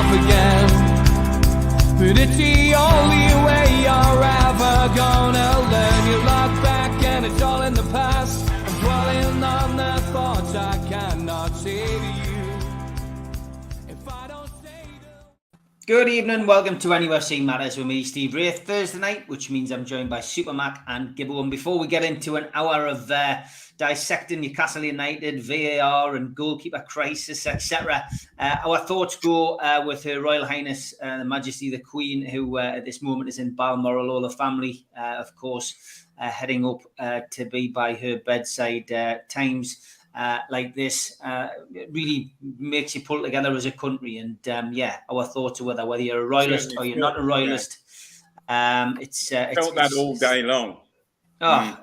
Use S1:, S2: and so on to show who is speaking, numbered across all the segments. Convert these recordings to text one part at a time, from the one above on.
S1: off again. But it's the only way you're ever gonna learn. You look back and it's all in the past. I'm dwelling on the thoughts I cannot say to you. If I don't say to...
S2: Good evening, welcome to NUFC Matters with me, Steve Wraith, Thursday night, which means I'm joined by Supermac and Gibbo. And before we get into an hour of dissecting Newcastle United, VAR and goalkeeper crisis, etc., our thoughts go with Her Royal Highness, the Majesty the Queen, who at this moment is in Balmoral. All the family, of course, heading up to be by her bedside. Times like this really makes you pull together as a country, and our thoughts are whether you're a royalist or you're not a royalist. It's
S3: felt that all day long.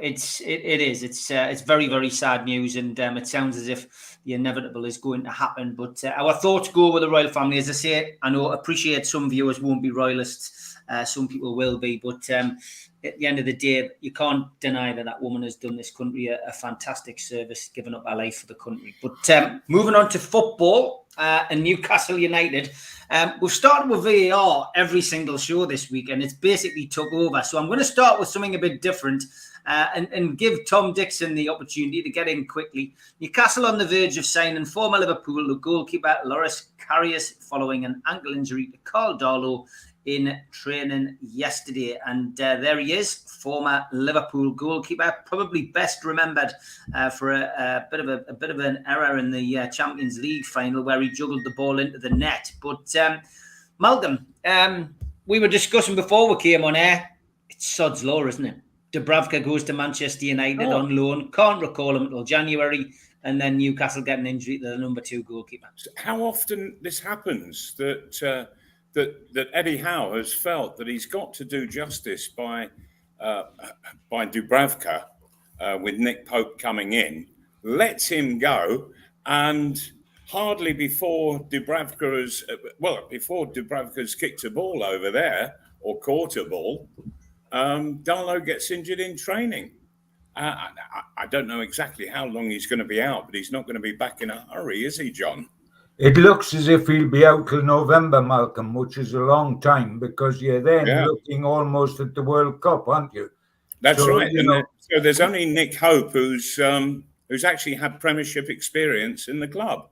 S2: It is. It's very, very sad news, and it sounds as if the inevitable is going to happen. But our thoughts go with the royal family. As I say, I know, appreciate some viewers won't be royalists. Some people will be, but at the end of the day, you can't deny that woman has done this country a fantastic service, giving up her life for the country. But moving on to football and Newcastle United, we've started with VAR every single show this week, and it's basically took over. So I'm going to start with something a bit different and give Tom Dixon the opportunity to get in quickly. Newcastle on the verge of signing former Liverpool goalkeeper Loris Karius following an ankle injury to Carl Darlow in training yesterday, and there he is, former Liverpool goalkeeper, probably best remembered for a bit of an error in the Champions League final where he juggled the ball into the net. But Malcolm, we were discussing before we came on air, it's sod's law, isn't it? Dubravka goes to Manchester United on loan, can't recall him until January, and then Newcastle get an injury to the number 2 goalkeeper.
S3: How often this happens that Eddie Howe has felt that he's got to do justice by Dubravka with Nick Pope coming in, lets him go, and hardly before Dubravka's kicked a ball over there or caught a ball, Darlow gets injured in training. I don't know exactly how long he's going to be out, but he's not going to be back in a hurry, is he, John?
S4: It looks as if he'll be out till November, Malcolm, which is a long time because you're then looking almost at the World Cup, aren't you?
S3: That's right. So there's only Nick Pope who's actually had Premiership experience in the club.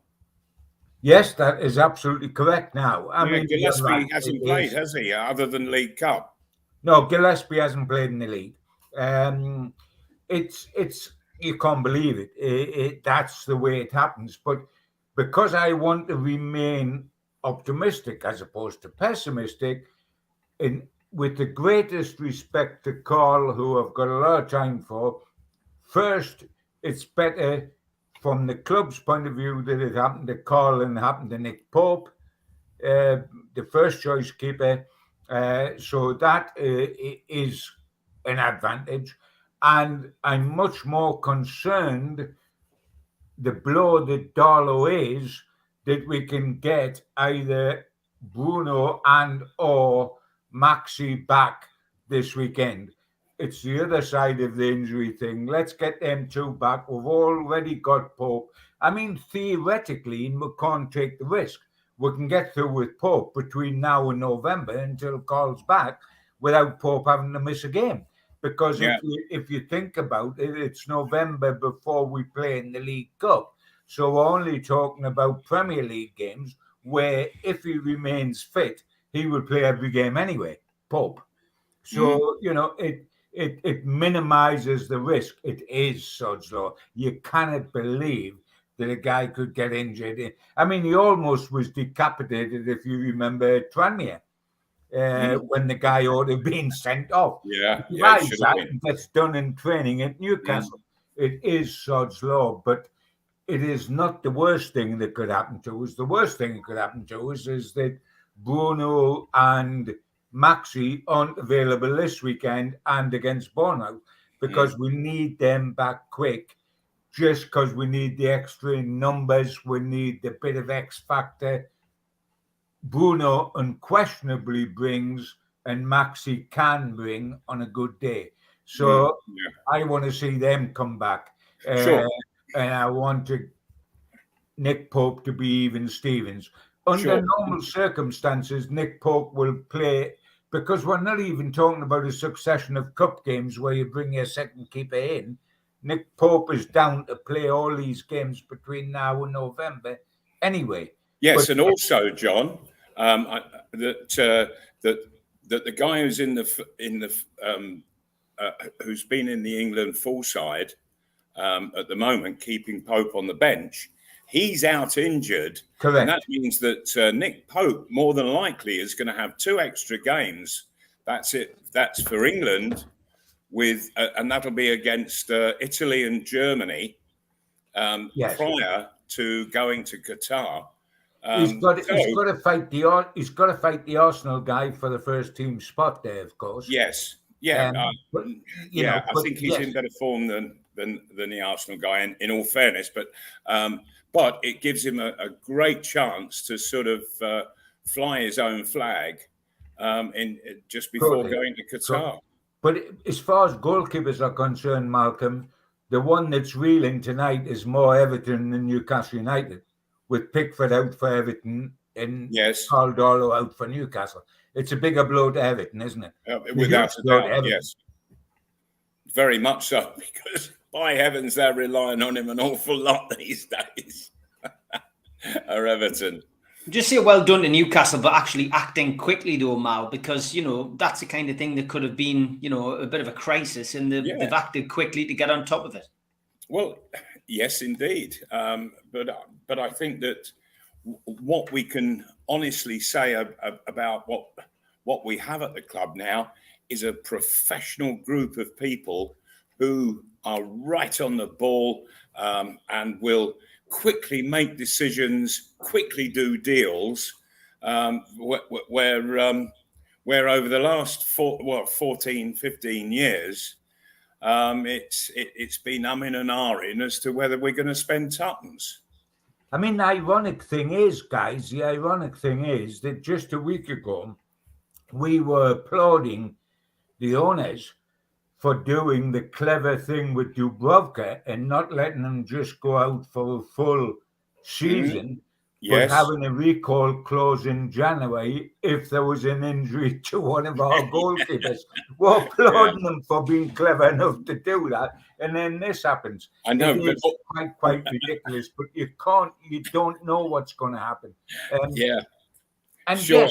S4: Yes, that is absolutely correct. Now, I mean,
S3: Gillespie hasn't played, has he? Other than League Cup.
S4: No, Gillespie hasn't played in the league. It's you can't believe it. That's the way it happens, but. Because I want to remain optimistic as opposed to pessimistic, with the greatest respect to Carl, who I've got a lot of time for, first, it's better from the club's point of view that it happened to Carl and happened to Nick Pope, the first choice keeper. So that is an advantage. And I'm much more concerned the blow that Darlow is that we can get either Bruno and or Maxi back this weekend. It's the other side of the injury thing. Let's get them 2 back. We've already got Pope. I mean, theoretically, we can't take the risk. We can get through with Pope between now and November until Carl's back without Pope having to miss a game. Because if you think about it, it's November before we play in the League Cup. So we're only talking about Premier League games where if he remains fit, he will play every game anyway, Pope. So, it minimizes the risk. It is sod's law. You cannot believe that a guy could get injured. I mean, he almost was decapitated, if you remember, Tranmere. When the guy ought to have been sent off. That's done in training at Newcastle. It is sod's law, but it is not the worst thing that could happen to us. The worst thing that could happen to us is that Bruno and Maxi aren't available this weekend and against Bournemouth because we need them back quick. Just because we need the extra numbers, we need the bit of X factor. Bruno unquestionably brings and Maxi can bring on a good day. So I want to see them come back. And I want Nick Pope to be even Stevens. Under normal circumstances, Nick Pope will play, because we're not even talking about a succession of cup games where you bring your second keeper in. Nick Pope is down to play all these games between now and November anyway.
S3: Yes, and also, John, that the guy who's who's been in the England full side at the moment, keeping Pope on the bench, he's out injured.
S4: Correct.
S3: And that means that Nick Pope more than likely is going to have 2 extra games. That's it. That's for England, and that'll be against Italy and Germany prior to going to Qatar.
S4: He's got to fight the Arsenal guy for the first team spot there, of course.
S3: Yes, yeah, I think he's in better form than the Arsenal guy. In all fairness, but it gives him a great chance to sort of fly his own flag just before going to Qatar.
S4: But as far as goalkeepers are concerned, Malcolm, the one that's reeling tonight is more Everton than Newcastle United, with Pickford out for Everton and Caldoro out for Newcastle. It's a bigger blow to Everton, isn't it?
S3: Without a doubt, yes. Very much so, because by heavens, they're relying on him an awful lot these days. Or Everton.
S2: Just say well done to Newcastle, but actually acting quickly though, Mal, because, that's the kind of thing that could have been, a bit of a crisis, and they've acted quickly to get on top of it.
S3: Well, yes, indeed. But I think that what we can honestly say about what we have at the club now is a professional group of people who are right on the ball and will quickly make decisions, quickly do deals, where over the last 14, 15 years, it's been umming and ahhing as to whether we're going to spend tuppence.
S4: I mean, the ironic thing is that just a week ago, we were applauding the owners for doing the clever thing with Dubravka and not letting him just go out for a full season, but having a recall clause in January if there was an injury to one of our goalkeepers. We're applauding them for being clever enough to do that, and then this happens.
S3: I know,
S4: it's quite ridiculous, but you don't know what's going to happen. And
S3: sure,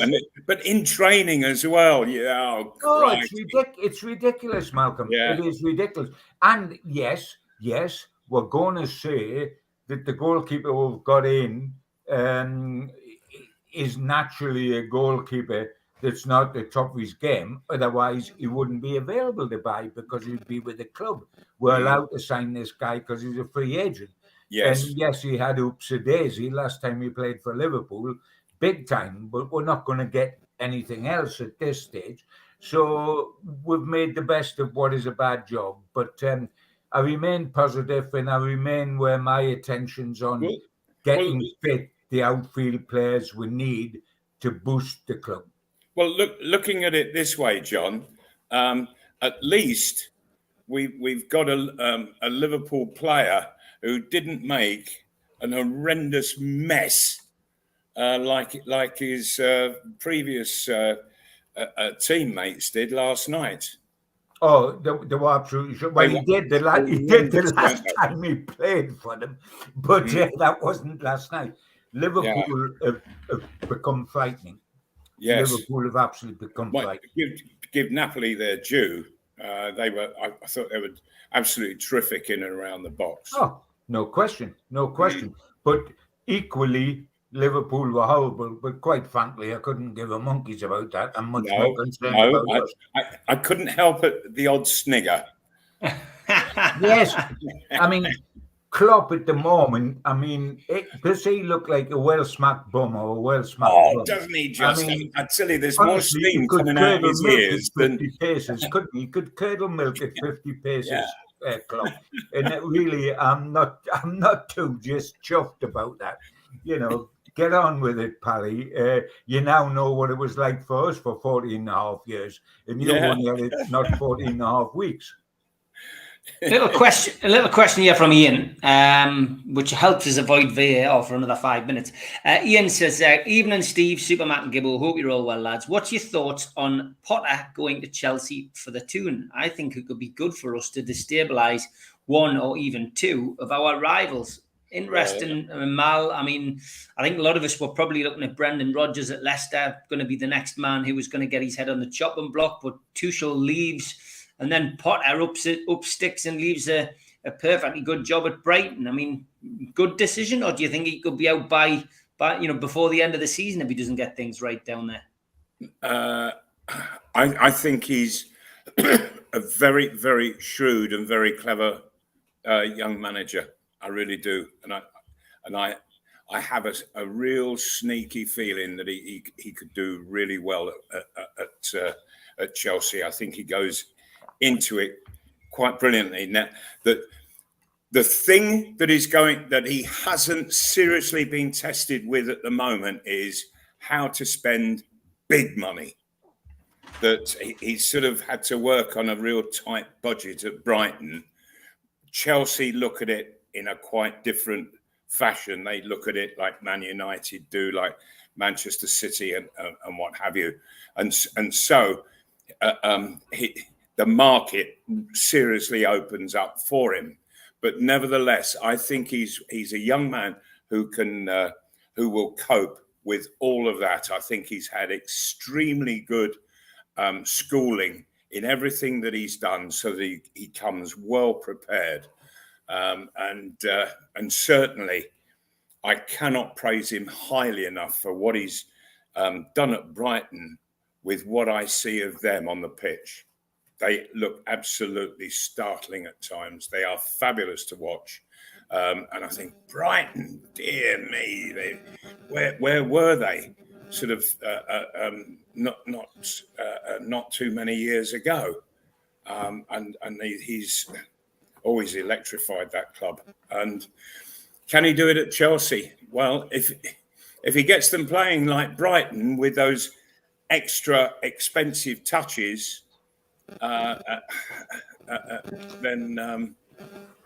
S3: but in training as well,
S4: it's ridiculous, Malcolm.
S3: Yeah.
S4: It is ridiculous. And yes, we're going to say that the goalkeeper we've got in is naturally a goalkeeper that's not the top of his game. Otherwise, he wouldn't be available to buy because he'd be with the club. We're allowed to sign this guy because he's a free agent.
S3: Yes.
S4: And yes, he had oops a daisy last time he played for Liverpool. Big time, but we're not going to get anything else at this stage. So we've made the best of what is a bad job. But I remain positive, and I remain where my attention's on getting fit the outfield players we need to boost the club.
S3: Well, looking at it this way, John, at least we've got a Liverpool player who didn't make an horrendous mess like his previous teammates did last night.
S4: Oh, they were absolutely sure. Well, he did the last time he played for them, but that wasn't last night. Liverpool have become frightening.
S3: Yes,
S4: Liverpool have absolutely become frightening.
S3: Give Napoli their due. I thought they were absolutely terrific in and around the box.
S4: Oh, no question. But equally, Liverpool were horrible, but quite frankly, I couldn't give a monkeys about that. I'm much more concerned about us.
S3: I couldn't help it, the odd snigger.
S4: Yes. I mean, Klopp at the moment, does he look like a well-smacked bum or a well-smacked bum?
S3: Doesn't he just? I tell you, there's more steam coming out of his ears than...
S4: 50 paces, couldn't he? He could curdle milk at 50 paces, Klopp. And really, I'm not too just chuffed about that. Get on with it, Paddy. You now know what it was like for us for 14 and a half years. And you only had it not 14 and a half weeks.
S2: A little question here from Ian, which helps us avoid VAR for another 5 minutes. Ian says, "Evening, Steve, Supermac, and Gibbo. Hope you're all well, lads. What's your thoughts on Potter going to Chelsea for the tune? I think it could be good for us to destabilise one or even two of our rivals." Interesting, Mal. I mean, I think a lot of us were probably looking at Brendan Rodgers at Leicester, going to be the next man who was going to get his head on the chopping block, but Tuchel leaves. And then Potter up sticks and leaves a perfectly good job at Brighton. I mean, good decision, or do you think he could be out by before the end of the season if he doesn't get things right down there?
S3: I think he's a very, very shrewd and very clever young manager. I really do, and I have a real sneaky feeling that he could do really well at Chelsea. I think he goes into it quite brilliantly. Now, the thing that he hasn't seriously been tested with at the moment is how to spend big money. That he sort of had to work on a real tight budget at Brighton. Chelsea look at it in a quite different fashion. They look at it like Man United do, like Manchester City and what have you. And so the market seriously opens up for him. But nevertheless, I think he's a young man who will cope with all of that. I think he's had extremely good schooling in everything that he's done, so that he comes well prepared. And certainly, I cannot praise him highly enough for what he's done at Brighton with what I see of them on the pitch. They look absolutely startling at times. They are fabulous to watch. And I think Brighton, dear me, where were they? Sort of not too many years ago. And he's always electrified that club. And can he do it at Chelsea? Well, if he gets them playing like Brighton with those extra expensive touches, then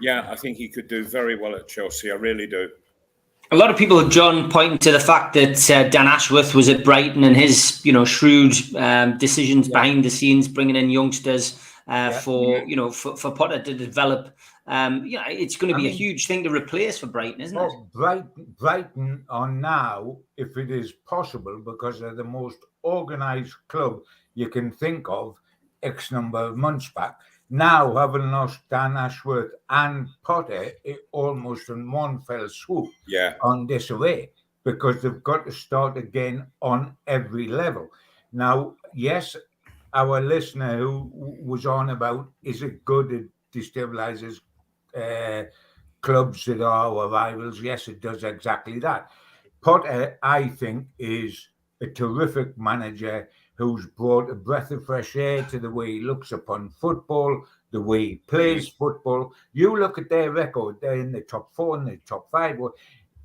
S3: I think he could do very well at Chelsea. I really do.
S2: A lot of people, John, pointing to the fact that Dan Ashworth was at Brighton and his, shrewd decisions behind the scenes, bringing in youngsters for Potter to develop. It's going to be a huge thing to replace for Brighton, isn't it?
S4: Brighton are now, if it is possible, because they're the most organised club you can think of, X number of months back. Now, having lost Dan Ashworth and Potter almost in one fell swoop on disarray, because they've got to start again on every level. Now, yes, our listener who was on about, is it good, it destabilises clubs that are our rivals? Yes, it does exactly that. Potter, I think, is a terrific manager who's brought a breath of fresh air to the way he looks upon football, the way he plays football. You look at their record, they're in the top 4 and the top 5.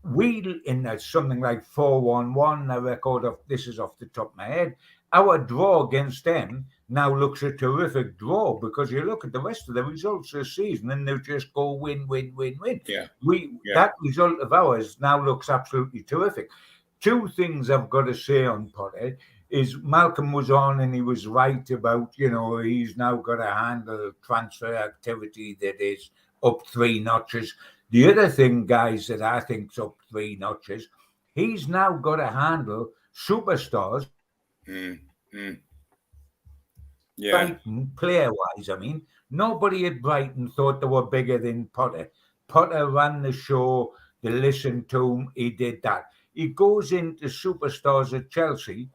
S4: We in something like 4-1-1, a record of, this is off the top of my head. Our draw against them now looks a terrific draw, because you look at the rest of the results this season and they just go win. That result of ours now looks absolutely terrific. Two things I've got to say on Potter is, Malcolm was on and he was right about, he's now got to handle transfer activity that is up 3 notches. The other thing, guys, that I think's up 3 notches, he's now got to handle superstars. Brighton, player-wise, I mean, nobody at Brighton thought they were bigger than Potter. Potter ran the show, they listened to him, he did that. He goes into superstars at Chelsea,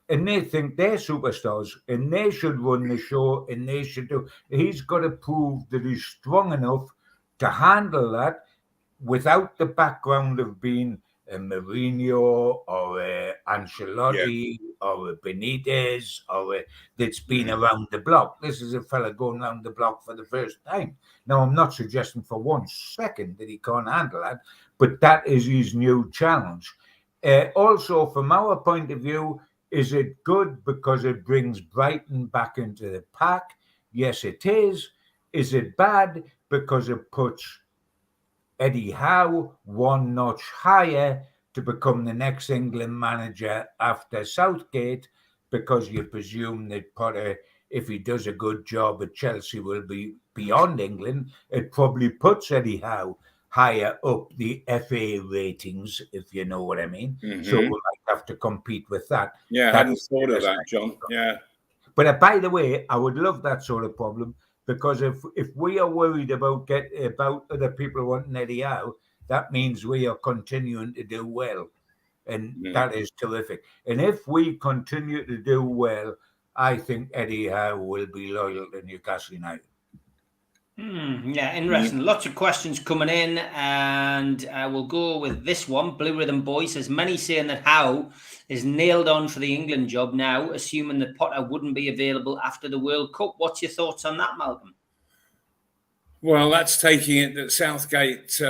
S4: and they think they're superstars, and they should run the show, and they should do. He's got to prove that he's strong enough to handle that without the background of being a Mourinho or a Ancelotti or a Benitez or that's been around the block. This is a fella going around the block for the first time. Now, I'm not suggesting for 1 second that he can't handle that, but that is his new challenge. Also, from our point of view, is it good because it brings Brighton back into the pack? Yes, it is. Is it bad because it puts Eddie Howe one notch higher to become the next England manager after Southgate, because you presume that Potter, if he does a good job at Chelsea, will be beyond England? It probably puts Eddie Howe higher up the FA ratings, if you know what I mean. So we might have to compete with that.
S3: Yeah, I hadn't thought of that, John. Yeah.
S4: But by the way, I would love that sort of problem, because if we are worried about other people wanting Eddie Howe, that means we are continuing to do well, and that is terrific. And if we continue to do well, I think Eddie Howe will be loyal to Newcastle United.
S2: Yeah, interesting. Lots of questions coming in, and we'll go with this one. Blue Rhythm Boy says, many saying that Howe is nailed on for the England job now, assuming that Potter wouldn't be available after the World Cup. What's your thoughts on that, Malcolm?
S3: Well, that's taking it that Southgate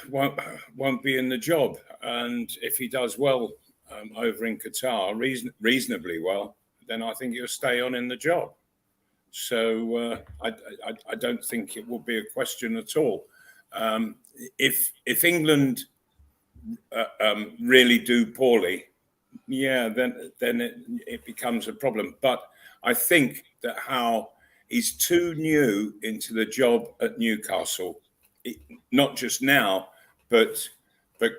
S3: won't be in the job, and if he does well over in Qatar, reasonably well, then I think he'll stay on in the job. So I don't think it will be a question at all. If England really do poorly, then it becomes a problem. But I think that Howe is too new into the job at Newcastle, not just now, but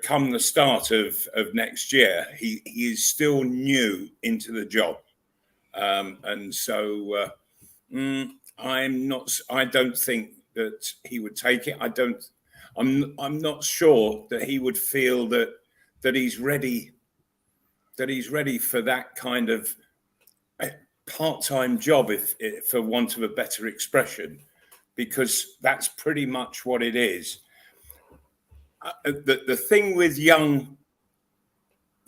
S3: come the start of next year, he is still new into the job, and so. I don't think that he would take it. I'm not sure that he would feel that he's ready for that kind of part-time job, if for want of a better expression, because that's pretty much what it is. The thing with young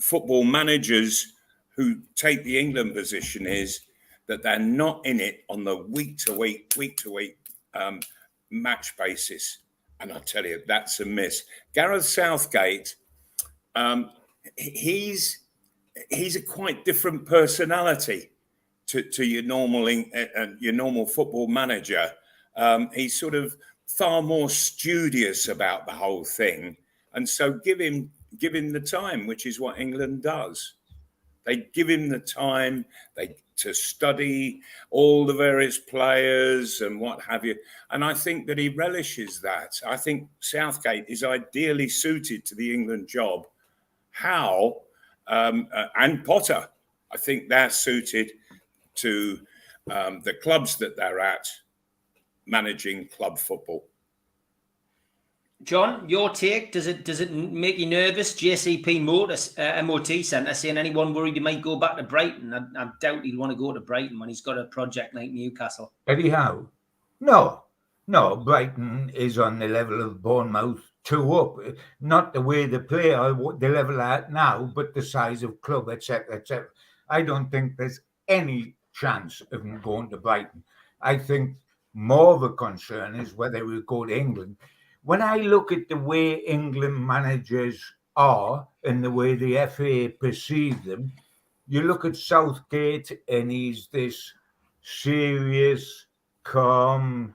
S3: football managers who take the England position is that they're not in it on the week to week match basis. And I tell you, that's a miss. Gareth Southgate, he's a quite different personality to your normal football manager. He's sort of far more studious about the whole thing. And so give him the time, which is what England does. They give him the time to study all the various players and what have you. And I think that he relishes that. I think Southgate is ideally suited to the England job. Howe and Potter, I think they're suited to the clubs that they're at, managing club football.
S2: John, your take, does it make you nervous? JCP MOT Centre saying anyone worried he might go back to Brighton? I doubt he'd want to go to Brighton when he's got a project like Newcastle.
S4: Eddie Howe? No, Brighton is on the level of Bournemouth, 2 up. Not the way they play or the level at now, but the size of club, etc., etc. I don't think there's any chance of him going to Brighton. I think more of a concern is whether we go to England. When I look at the way England managers are and the way the FA perceive them, you look at Southgate and he's this serious, calm,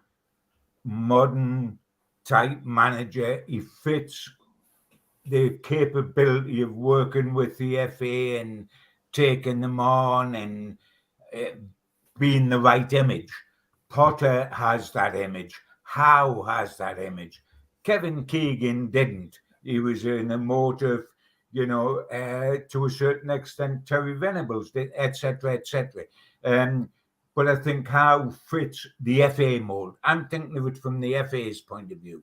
S4: modern type manager. He fits the capability of working with the FA and taking them on and being the right image. Potter has that image. Howe has that image. Kevin Keegan didn't. He was an emotive, to a certain extent, Terry Venables did, etc., etc. But I think Howe fits the FA mold. I'm thinking of it from the FA's point of view.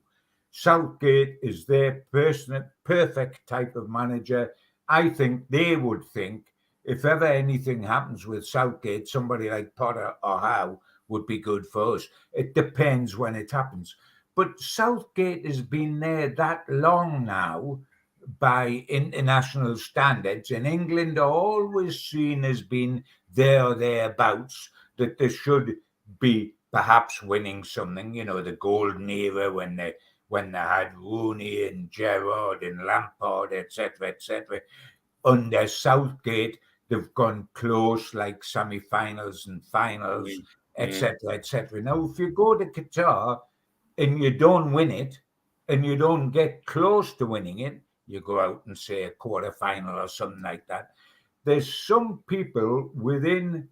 S4: Southgate is their perfect type of manager. I think they would think if ever anything happens with Southgate, somebody like Potter or Howe would be good for us. It depends when it happens. But Southgate has been there that long now by international standards, and England are always seen as being there or thereabouts, that they should be perhaps winning something, the golden era when they had Rooney and Gerrard and Lampard, etc., etc. Under Southgate, they've gone close, like semi-finals and finals, etc., etc. Now, if you go to Qatar and you don't win it, and you don't get close to winning it, you go out and say a quarter-final or something like that. There's some people within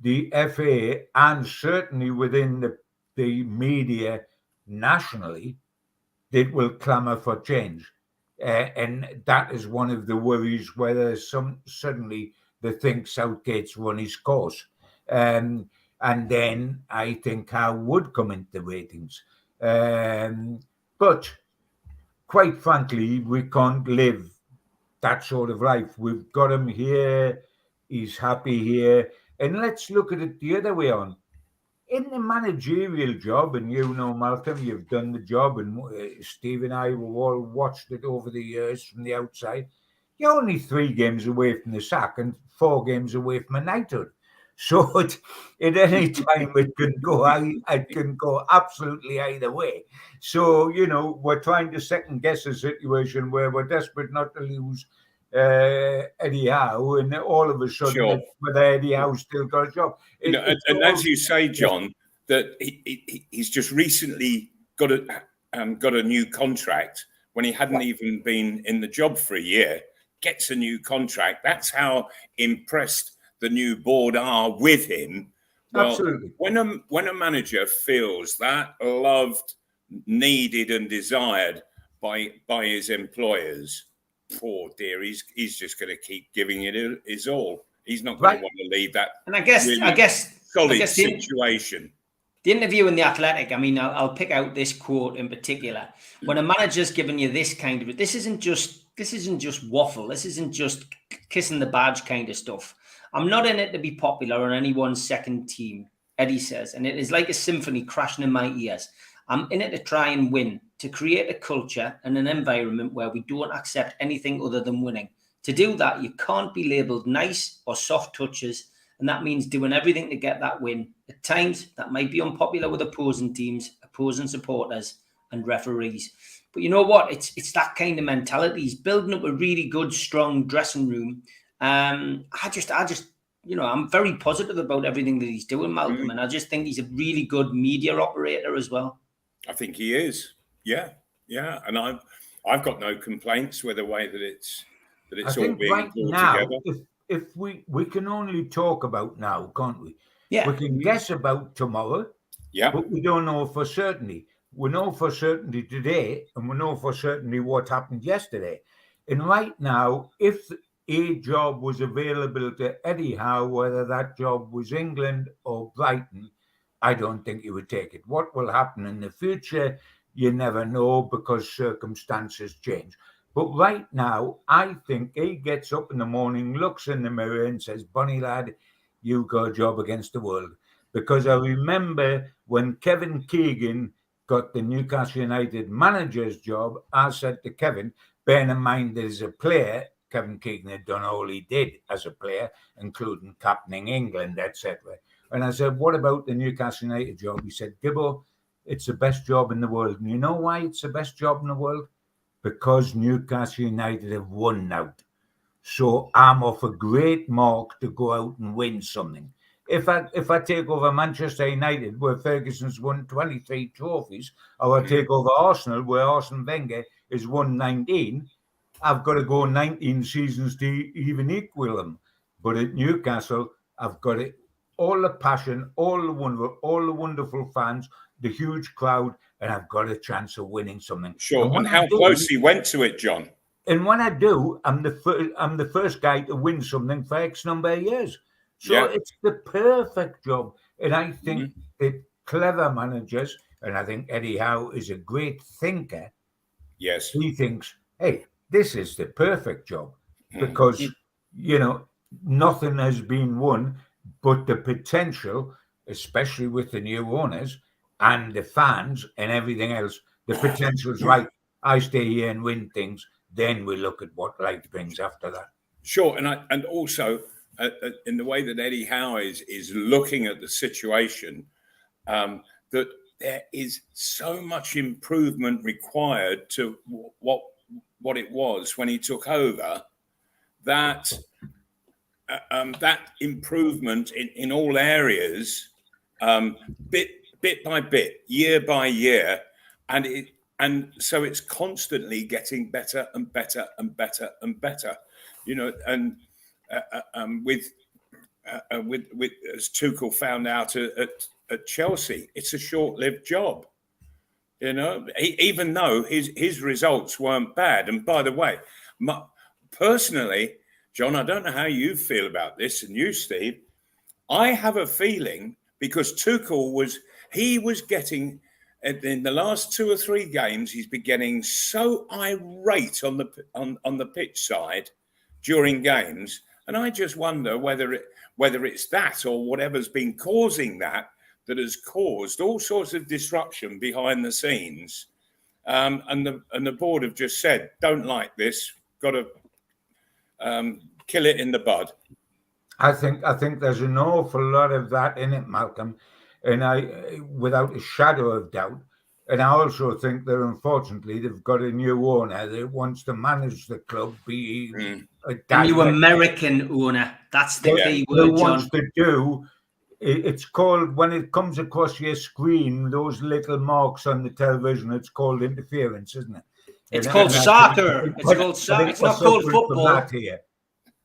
S4: the FA and certainly within the media nationally that will clamour for change. And that is one of the worries, whether suddenly they think Southgate's run his course. And then I think Howe would come into ratings. But quite frankly, we can't live that sort of life. We've got him here. He's happy here. And let's look at it the other way on. In the managerial job, and you know, Malcolm, you've done the job, and Steve and I have all watched it over the years from the outside. You're only 3 games away from the sack and 4 games away from a knighthood. So at any time it can go. It can go absolutely either way. So we're trying to second guess a situation where we're desperate not to lose Eddie Howe, and all of a sudden, whether Eddie Howe's still got a job.
S3: And as you say, John, that he's just recently got a new contract when he hadn't even been in the job for a year. Gets a new contract. That's how impressed the new board are with him. Well,
S4: absolutely.
S3: When a manager feels that loved, needed, and desired by his employers, poor dear, he's just going to keep giving it his all. He's not going to want to leave that.
S2: And I guess
S3: solid situation.
S2: The interview in The Athletic, I mean, I'll pick out this quote in particular. When a manager's giving you this kind of, this isn't just waffle. This isn't just kissing the badge kind of stuff. I'm not in it to be popular on anyone's second team, Eddie says, and it is like a symphony crashing in my ears. I'm in it to try and win, to create a culture and an environment where we don't accept anything other than winning. To do that, you can't be labelled nice or soft touches, and that means doing everything to get that win. At times, that might be unpopular with opposing teams, opposing supporters, and referees. But you know what? It's that kind of mentality. He's building up a really good, strong dressing room. I'm very positive about everything that he's doing, Malcolm, and I just think he's a really good media operator as well.
S3: I think he is. Yeah, and I've got no complaints with the way that it's all being
S4: right
S3: pulled
S4: now,
S3: together.
S4: If we can only talk about now, can't we?
S2: Yeah.
S4: We can guess about tomorrow.
S3: Yeah.
S4: But we don't know for certainty. We know for certainty today, and we know for certainty what happened yesterday. And right now, if a job was available to Eddie Howe, whether that job was England or Brighton, I don't think he would take it. What will happen in the future, you never know, because circumstances change. But right now, I think he gets up in the morning, looks in the mirror and says, Bonnie lad, you've got a job against the world. Because I remember when Kevin Keegan got the Newcastle United manager's job, I said to Kevin, bearing in mind that as a player, Kevin Keegan had done all he did as a player, including captaining England, etc. And I said, what about the Newcastle United job? He said, Gibbo, it's the best job in the world. And you know why it's the best job in the world? Because Newcastle United have won now. So I'm off a great mark to go out and win something. If I take over Manchester United, where Ferguson's won 23 trophies, or I take over Arsenal, where Arsene Wenger has won 19, I've got to go 19 seasons to even equal them. But at Newcastle, I've got it, all the passion, all the wonderful fans, the huge crowd, and I've got a chance of winning something.
S3: Sure. And how close he went to it, John.
S4: And when I do, I'm the first guy to win something for X number of years. So it's the perfect job. And I think that clever managers, and I think Eddie Howe is a great thinker.
S3: Yes.
S4: He thinks, hey, this is the perfect job because, nothing has been won, but the potential, especially with the new owners and the fans and everything else, the potential's right. I stay here and win things. Then we look at what life brings after that.
S3: Sure. And also in the way that Eddie Howe is looking at the situation, that there is so much improvement required to what it was when he took over, that that improvement in all areas bit by bit, year by year, and so it's constantly getting better and better and better and better, you know. And with as Tuchel found out at Chelsea, it's a short-lived job, you know. Even though his results weren't bad. And by the way, personally, John, I don't know how you feel about this, and you, Steve, I have a feeling, because Tuchel was getting, in the last 2 or 3 games, he's been getting so irate on the pitch side during games, and I just wonder whether it's that or whatever's been causing that has caused all sorts of disruption behind the scenes, and the board have just said, don't like this, got to kill it in the bud.
S4: I think there's an awful lot of that in it, Malcolm, and I, without a shadow of doubt. And I also think that unfortunately they've got a new owner that wants to manage the club, be
S2: a new American owner. That's the key word,
S4: John. Wants to do. It's called, when it comes across your screen, those little marks on the television, it's called interference, isn't it?
S2: It's called soccer. It's called soccer. It's not called football.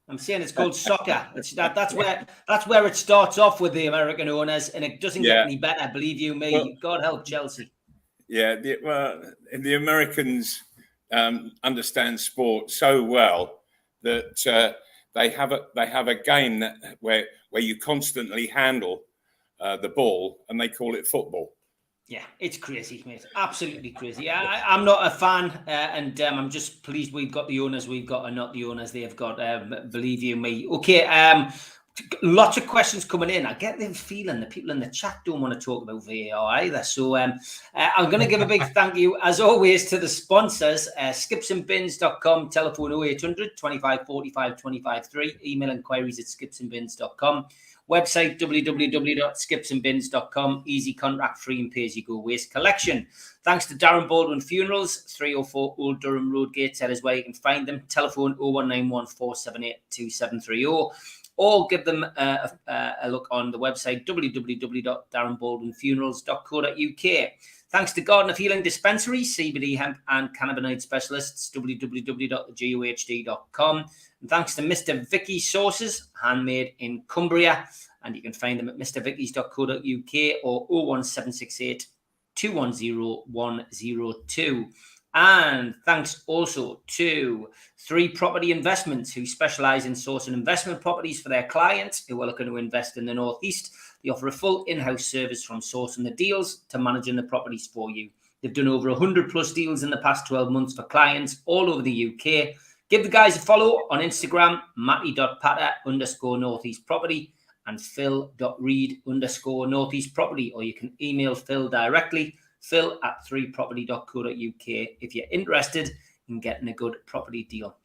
S2: I'm saying it's called soccer. That's where it starts off with the American owners, and it doesn't get any better. Believe you me. Well, God help Chelsea.
S3: Yeah, the Americans understand sport so well that they have a game where you constantly handle the ball, and they call it football.
S2: Yeah, it's crazy, mate. Absolutely crazy. I'm not a fan, and I'm just pleased we've got the owners we've got and not the owners they've got. Believe you me. Okay, lots of questions coming in. I get the feeling the people in the chat don't want to talk about VAR either. So I'm going to give a big thank you, as always, to the sponsors, skipsandbins.com, telephone 0800 25 45 25 3, email inquiries at skipsandbins.com. Website www.skipsandbins.com. Easy, contract free, and pay-as-you-go waste collection. Thanks to Darren Baldwin Funerals, 304 Old Durham Road, Gateshead is where you can find them. Telephone 0191 478 2730, or give them a look on the website www.darrenbaldwinfunerals.co.uk. Thanks to Garden of Healing Dispensary, CBD hemp and cannabinoid specialists, www.gohd.com. And thanks to Mr. Vicky Sauces, handmade in Cumbria, and you can find them at mrvickies.co.uk or 01768 210 102. And thanks also to 3 Property Investments, who specialise in sourcing investment properties for their clients who are looking to invest in the North East. They offer a full in-house service from sourcing the deals to managing the properties for you. They've done over 100 plus deals in the past 12 months for clients all over the UK. Give the guys a follow on Instagram, matty.patter_Northeast Property and phil.reed_Northeast Property, or you can email Phil directly, phil@3property.co.uk, if you're interested in getting a good property deal.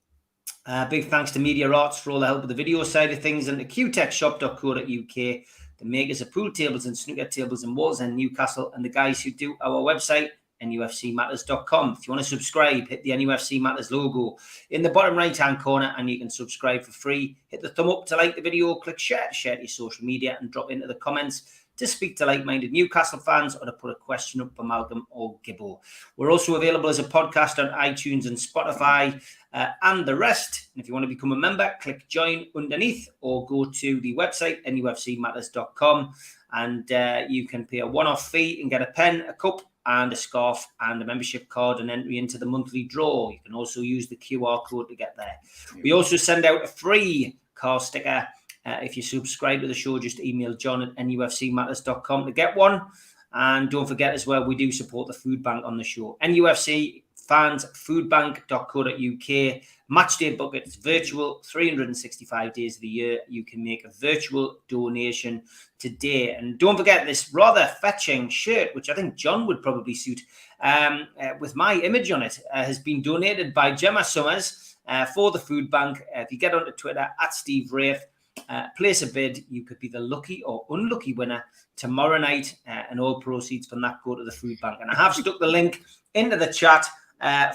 S2: Big thanks to Media Arts for all the help with the video side of things, and to qtechshop.co.uk, the makers of pool tables and snooker tables in Walls and Newcastle, and the guys who do our website, NUFCmatters.com. If you want to subscribe, hit the NUFC Matters logo in the bottom right-hand corner, and you can subscribe for free. Hit the thumb up to like the video, click share to share to your social media, and drop into the comments to speak to like-minded Newcastle fans or to put a question up for Malcolm or Gibbo. We're also available as a podcast on iTunes and Spotify and the rest. And if you want to become a member, click join underneath or go to the website, NUFCmatters.com, and you can pay a one-off fee and get a pen, a cup, and a scarf and a membership card and entry into the monthly draw. You can also use the QR code to get there. We also send out a free car sticker. If you subscribe to the show, just email john@nufcmatters.com to get one. And don't forget as well, we do support the food bank on the show. NUFC fans, foodbank.co.uk. Matchday buckets, virtual, 365 days of the year. You can make a virtual donation today. And don't forget this rather fetching shirt, which I think John would probably suit, with my image on it, has been donated by Gemma Summers for the food bank. If you get onto Twitter, @Steve Wraith, place a bid. You could be the lucky or unlucky winner tomorrow night, and all proceeds from that go to the food bank. And I have stuck the link into the chat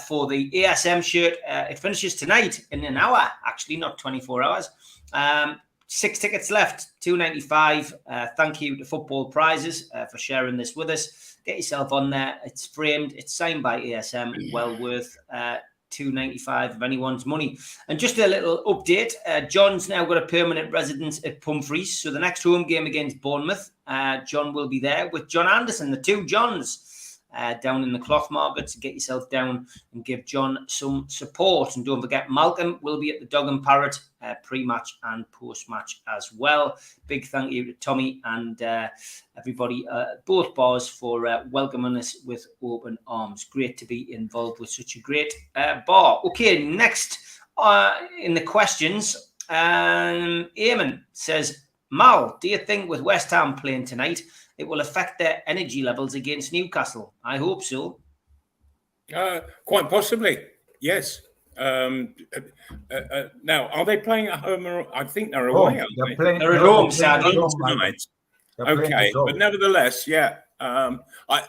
S2: for the ASM shirt. It finishes tonight in an hour, actually, not 24 hours. 6 tickets left, £2.95. Thank you to Football Prizes for sharing this with us. Get yourself on there. It's framed. It's signed by ASM. Well worth £2.95 of anyone's money. And just a little update. John's now got a permanent residence at Dumfries. So the next home game against Bournemouth, John will be there with John Andersen, the two Johns. Down in the Cloth Market, to get yourself down and give John some support. And don't forget, Malcolm will be at the Dog and Parrot pre-match and post-match as well. Big thank you to Tommy and everybody at both bars for welcoming us with open arms. Great to be involved with such a great bar. Okay, next in the questions, Eamon says, Mal, do you think with West Ham playing tonight, it will affect their energy levels against Newcastle? I hope so.
S3: Quite possibly, yes. Now, are they playing at home? Or, I think they're away.
S2: They're at home, sadly.
S3: Tonight. Okay, but nevertheless, yeah. I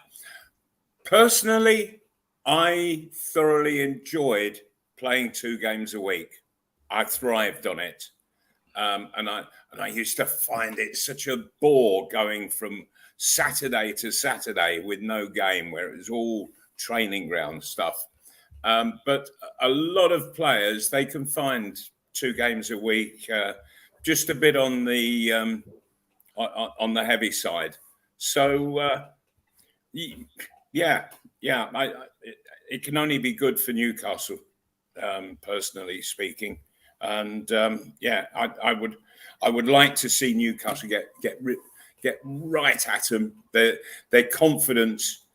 S3: personally, I thoroughly enjoyed playing 2 games a week. I thrived on it, and I used to find it such a bore going from Saturday to Saturday with no game, where it was all training ground stuff. But a lot of players, they can find 2 games a week, just a bit on the heavy side. So yeah, it can only be good for Newcastle, personally speaking. And I would like to see Newcastle get right at them. Their confidence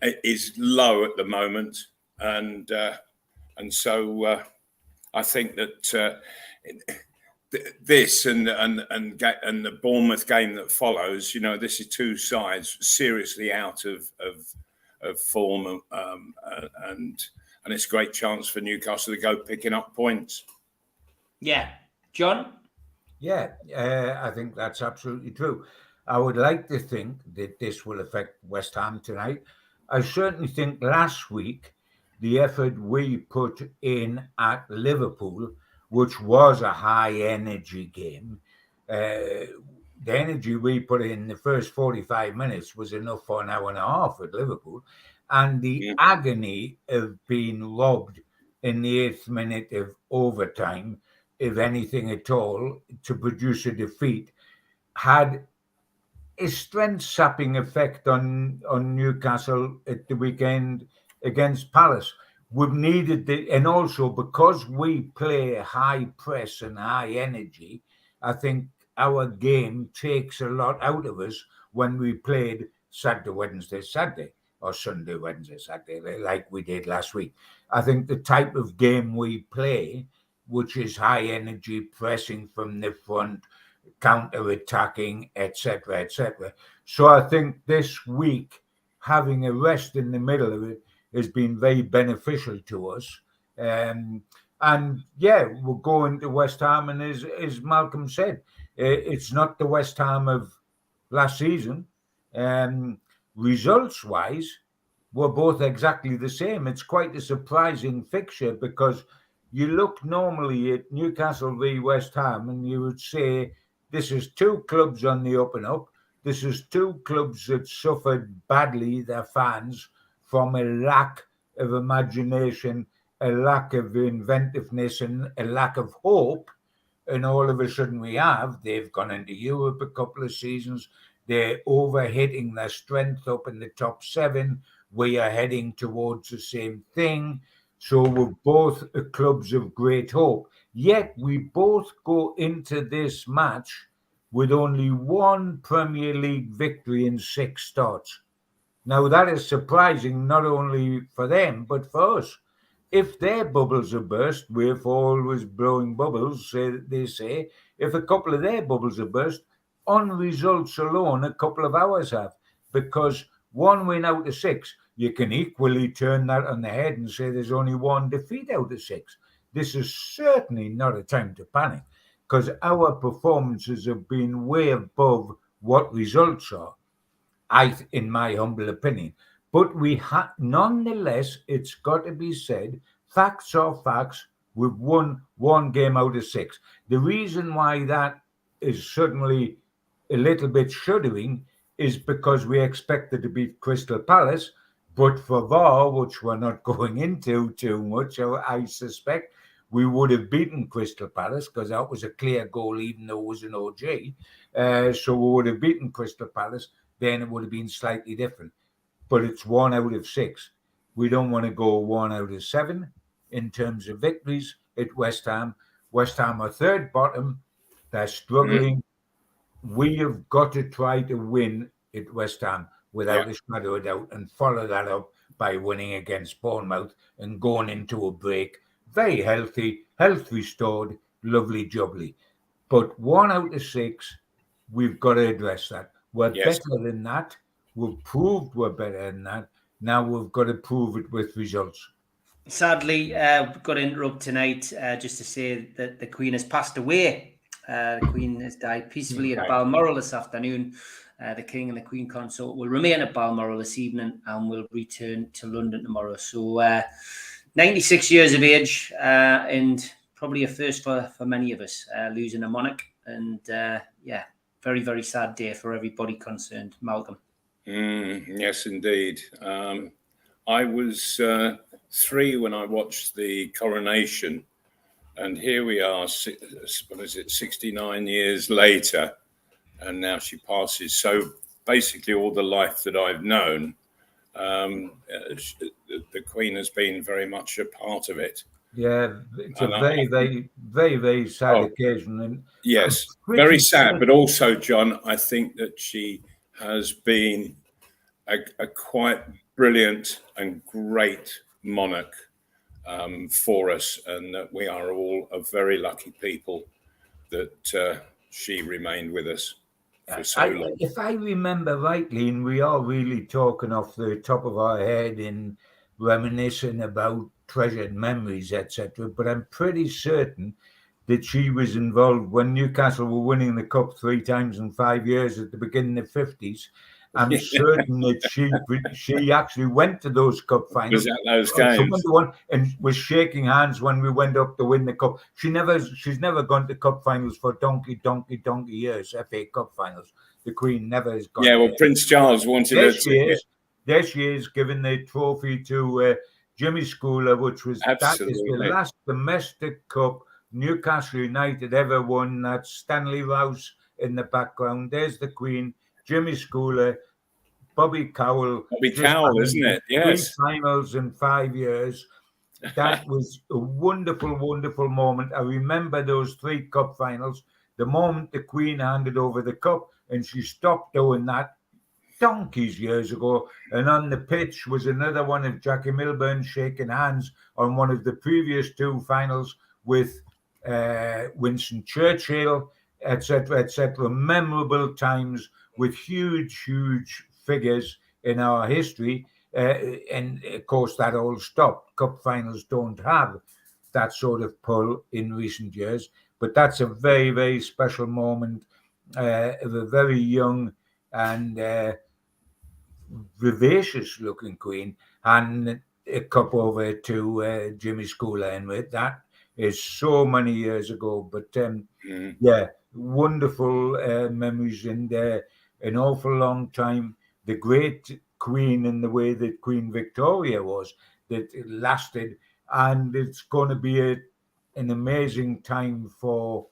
S3: is low at the moment, and so I think that this and the Bournemouth game that follows, this is 2 sides seriously out of form, and it's a great chance for Newcastle to go picking up points.
S2: Yeah, John.
S4: Yeah, I think that's absolutely true. I would like to think that this will affect West Ham tonight. I certainly think last week, the effort we put in at Liverpool, which was a high-energy game, the energy we put in the first 45 minutes was enough for an hour and a half at Liverpool. And the agony of being robbed in the 8th minute of overtime, if anything at all, to produce a defeat, had a strength-sapping effect on Newcastle at the weekend against Palace. We've needed and also because we play high press and high energy, I think our game takes a lot out of us when we played Saturday, Wednesday, Saturday, or Sunday, Wednesday, Saturday, like we did last week. I think the type of game we play, which is high energy, pressing from the front, counter-attacking, etc., etc. So I think this week, having a rest in the middle of it has been very beneficial to us. And yeah, we're going to West Ham, and as Malcolm said, it's not the West Ham of last season. Results-wise, we're both exactly the same. It's quite a surprising fixture because you look normally at Newcastle v West Ham and you would say this is 2 clubs on the up and up. This is 2 clubs that suffered badly, their fans, from a lack of imagination, a lack of inventiveness, and a lack of hope. And all of a sudden they've gone into Europe a couple of seasons. They're overhitting their strength up in the top 7. We are heading towards the same thing. So we're both clubs of great hope. Yet we both go into this match with only 1 Premier League victory in 6 starts. Now, that is surprising, not only for them, but for us. If their bubbles are burst, we're always blowing bubbles, they say. If a couple of their bubbles are burst, on results alone, a couple of ours have. Because 1 win out of 6, you can equally turn that on the head and say there's only 1 defeat out of 6. This is certainly not a time to panic, because our performances have been way above what results are, in my humble opinion. But nonetheless, it's got to be said, facts are facts. We've won 1 game out of 6. The reason why that is suddenly a little bit shuddering is because we expected to beat Crystal Palace, but for VAR, which we're not going into too much, I suspect we would have beaten Crystal Palace because that was a clear goal, even though it was an OG. So we would have beaten Crystal Palace, then it would have been slightly different. But it's 1 out of 6. We don't want to go 1 out of 7 in terms of victories at West Ham. West Ham are third bottom. They're struggling. We have got to try to win at West Ham without a shadow of doubt and follow that up by winning against Bournemouth and going into a break. Very healthy, health restored, lovely jubbly. But 1 out of 6, we've got to address that. We're better than that. We've proved we're better than that. Now we've got to prove it with results.
S2: Sadly, we've got to interrupt tonight just to say that the Queen has passed away. The Queen has died peacefully at Balmoral this afternoon. The King and the Queen Consort will remain at Balmoral this evening and will return to London tomorrow. So 96 years of age and probably a first for many of us, losing a monarch. And very, very sad day for everybody concerned. Malcolm.
S3: Yes, indeed. I was 3 when I watched the coronation. And here we are, 69 years later, and now she passes. So basically all the life that I've known, the Queen has been very much a part of it.
S4: Yeah, it's a very, very, very, very sad occasion. And
S3: yes, very sad. But also, John, I think that she has been a quite brilliant and great monarch for us, and that we are all a very lucky people that she remained with us for so long.
S4: If I remember rightly, and we are really talking off the top of our head and reminiscing about treasured memories, etc., but I'm pretty certain that she was involved when Newcastle were winning the cup 3 times in 5 years at the beginning of the 50s. I'm certain that she actually went to those cup finals.
S3: Was at those games.
S4: And was shaking hands when we went up to win the cup. She's never gone to cup finals for donkey years, FA Cup finals. The Queen never has gone.
S3: Yeah, well, Prince Charles wanted
S4: there
S3: her
S4: she is. There she is, giving the trophy to Jimmy Schooler, which was that is the last domestic cup Newcastle United ever won. That's Stanley Rouse in the background. There's the Queen. Jimmy Schooler, Bobby Cowell.
S3: Isn't it? Yes.
S4: 3 finals in 5 years. That was a wonderful, wonderful moment. I remember those 3 cup finals. The moment the Queen handed over the cup, and she stopped doing that donkeys years ago. And on the pitch was another one of Jackie Milburn shaking hands on one of the previous 2 finals with Winston Churchill, etc., etc. Memorable times with huge, huge figures in our history. And of course, that all stopped. Cup finals don't have that sort of pull in recent years. But that's a very, very special moment of a very young and vivacious looking Queen and a cup over to Jimmy Schooler. And with that is so many years ago. But wonderful memories and an awful long time. The great Queen in the way that Queen Victoria was, that it lasted, and it's going to be an amazing time for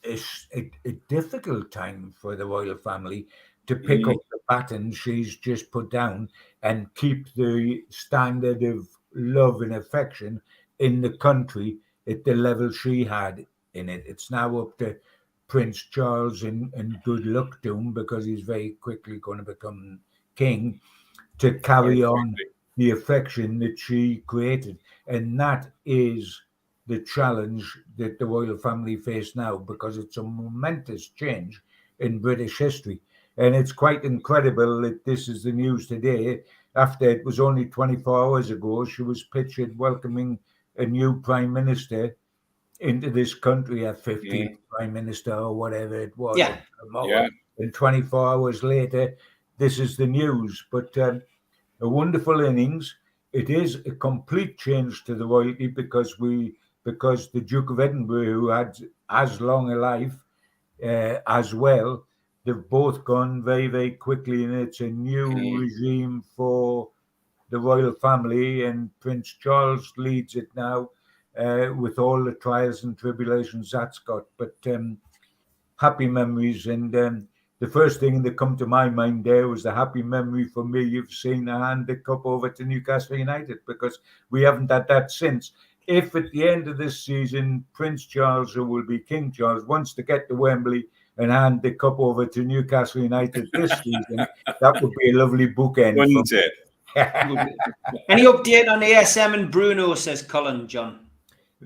S4: a difficult time for the royal family to pick up the baton she's just put down and keep the standard of love and affection in the country at the level she had in it. It's now up to Prince Charles, and good luck to him, because he's very quickly going to become king, to carry on the affection that she created. And that is the challenge that the royal family face now, because it's a momentous change in British history. And it's quite incredible that this is the news today, after it was only 24 hours ago she was pictured welcoming a new prime minister into this country, a 15th prime minister or whatever it was. And 24 hours later, this is the news. But a wonderful innings. It is a complete change to the royalty, because the Duke of Edinburgh, who had as long a life as well. They've both gone very, very quickly, and it's a new regime for the royal family, and Prince Charles leads it now with all the trials and tribulations that's got. But happy memories, and the first thing that come to my mind there was the happy memory for me of seeing her hand the cup over to Newcastle United, because we haven't had that since. If at the end of this season, Prince Charles, who will be King Charles, wants to get to Wembley and hand the cup over to Newcastle United this season, that would be a lovely bookend.
S3: Wouldn't it?
S2: Any update on ASM and Bruno, says Colin, John?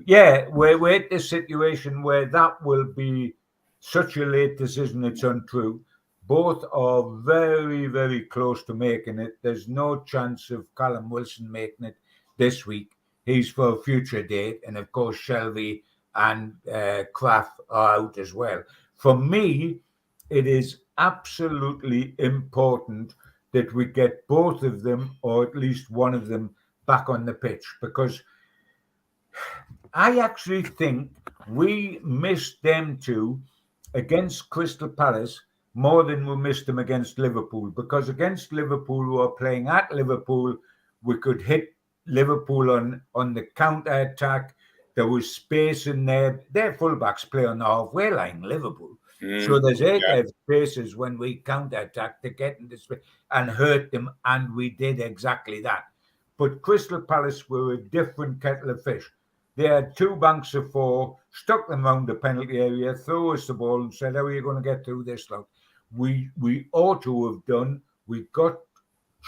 S4: Yeah, we're at the situation where that will be such a late decision, it's untrue. Both are very, very close to making it. There's no chance of Callum Wilson making it this week. He's for a future date. And of course, Shelby and Kraft are out as well. For me, it is absolutely important that we get both of them, or at least one of them, back on the pitch, because I actually think we missed them two against Crystal Palace more than we missed them against Liverpool, because against Liverpool, we were playing at Liverpool, we could hit Liverpool on the counter-attack. There was space in there. Their fullbacks play on the halfway line, Liverpool. So there's spaces when we counter-attack to get into space and hurt them, and we did exactly that. But Crystal Palace were a different kettle of fish. They had two banks of four, stuck them around the penalty area, threw us the ball and said, how are you going to get through this lot? We ought to have done. We got